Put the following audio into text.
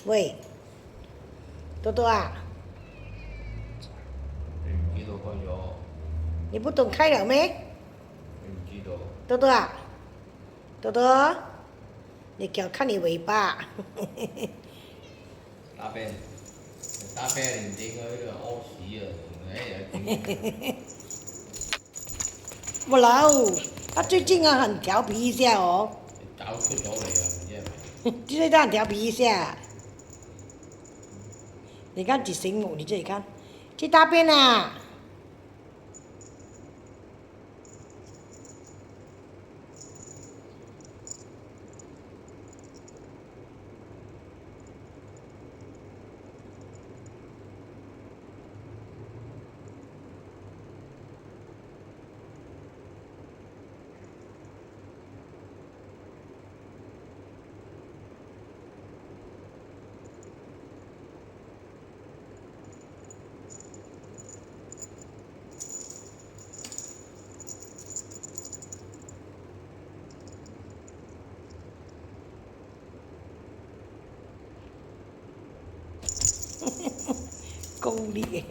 喂，多多啊，你唔知道開咗，你不懂开了没？你唔知道，多多啊，多多，你给我看你尾巴。打啤，打啤你唔整佢呢個屙屎啊，又整，不老，他最近啊很调皮一下哦，找出咗嚟啊，唔知係咪？最近他很调皮一下。你看几醒目，你自己看，去大便啦。够力。